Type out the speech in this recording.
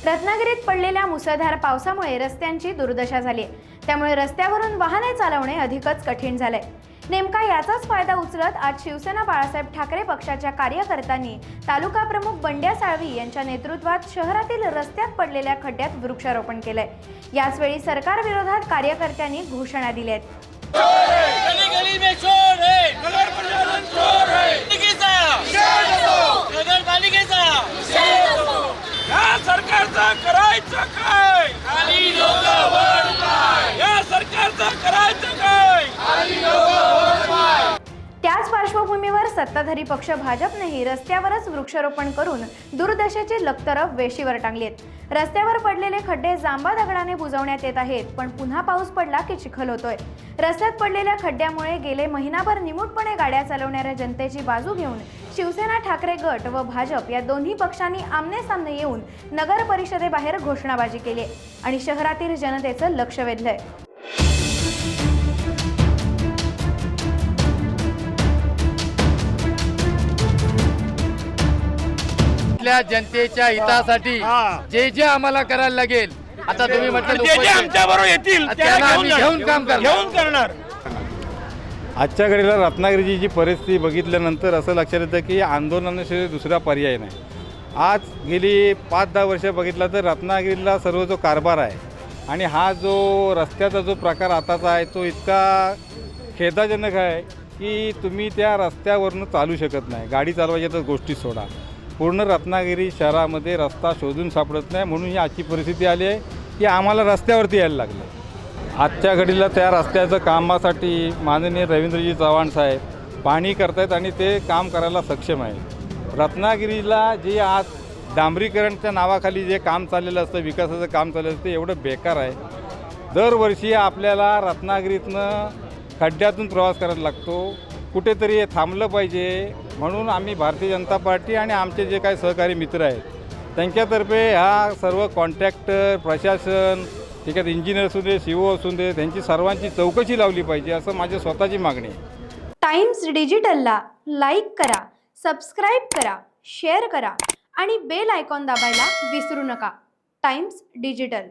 रत्नागिरीत पडलेल्या मुसळधार पावसामुळे रस्त्यांची दुर्दशा झाली आहे। त्यामुळे रस्त्यावरून वाहने चालवणे अधिकच कठीण झाले। नेमका याचाच फायदा उचलत आज शिवसेना बाळासाहेब ठाकरे पक्षाच्या कार्यकर्त्यांनी तालुका प्रमुख बंड्या साळवी यांच्या नेतृत्वात शहरातील रस्त्यात पडलेल्या खड्ड्यात वृक्षारोपण केलंय। याच वेळी सरकार विरोधात कार्यकर्त्यांनी घोषणा दिल्या आहेत। गली गली में शोर है, नगर प्रशासन चोर है, नगर पालिकेचा या सरकारचं करायचं काय? खाली लोकं वर पाय. या सरकारचं करायचं काय? खाली लोकं वर पाय. त्याच पार्श्वभूमीवर सत्ताधारी पक्ष भाजपनेही रस्त्यावरच वृक्षारोपण करून दुर्दशेची लखतरं वेशीवर टांगली आहेत। रस्त्यावर पडलेले खड्डे जांबा दगडाने बुजवण्यात येत आहेत, पण पुन्हा पाऊस पडला की चिखल होतोय। रस्त्यात पडलेल्या खड्ड्यामुळे गेले महिनाभर निमूटपणे गाड्या चालवणाऱ्या जनतेची बाजू घेऊन शिवसेना ठाकरे गट व भाजप या दोन्ही पक्षांनी आमने सामने येऊन नगर परिषदेबाहेर घोषणाबाजी केली आणि शहरातील जनतेचं लक्ष वेधलंय। जनतेच्या हितासाठी जे जे आम्हाला करायला लागेल, आता तुम्ही म्हटलं जे आमच्या बरोबर येतील त्यांना आम्ही घेऊन काम करणार। आजच्या घडीला रत्नागिरीची जी परिस्थिती बघितल्यानंतर असं लक्षात येतं की आंदोलनाशिवाय दुसरा पर्याय नाही। आज गेली 5-10 वर्ष बघितलं तर रत्नागिरीला सर्व जो कारभार आहे आणि हा जो रस्त्याचा जो प्रकार आताचा आहे तो इतका खेदाजनक आहे की तुम्ही त्या रस्त्यावरून चालू शकत नाही। गाडी चालवायच्या तर गोष्टी सोडा, पूर्ण रत्नागिरी शहरामध्ये रस्ता शोधून सापडत नाही। म्हणून ही आजची परिस्थिती आली आहे की आम्हाला रस्त्यावरती यायला लागलं। आजच्या घडीला त्या रस्त्याचं कामासाठी माननीय रवींद्रजी चव्हाण साहेब पाहणी करतायत आणि ते काम करायला सक्षम आहेत। रत्नागिरीला जे आज डांबरीकरणच्या नावाखाली जे काम चाललेलं असतं, विकासाचं काम चाललेलं असतं, ते एवढं बेकार आहे। दरवर्षी आपल्याला रत्नागिरीतनं खड्ड्यातून प्रवास करायला लागतो, कुठेतरी हे थांबलं पाहिजे। म्हणून आम्ही भारतीय जनता पार्टी आणि आमचे जे काही सहकारी मित्र आहेत त्यांच्यातर्फे हा सर्व कॉन्ट्रॅक्टर, प्रशासन, त्याच्यात इंजिनियर असू दे, सीओ असू दे, त्यांची सर्वांची चौकशी लावली पाहिजे असं माझी स्वतःची मागणी आहे। टाइम्स डिजिटलला लाईक करा, सबस्क्राईब करा, शेअर करा आणि बेल आयकॉन दाबायला विसरू नका। Times digital.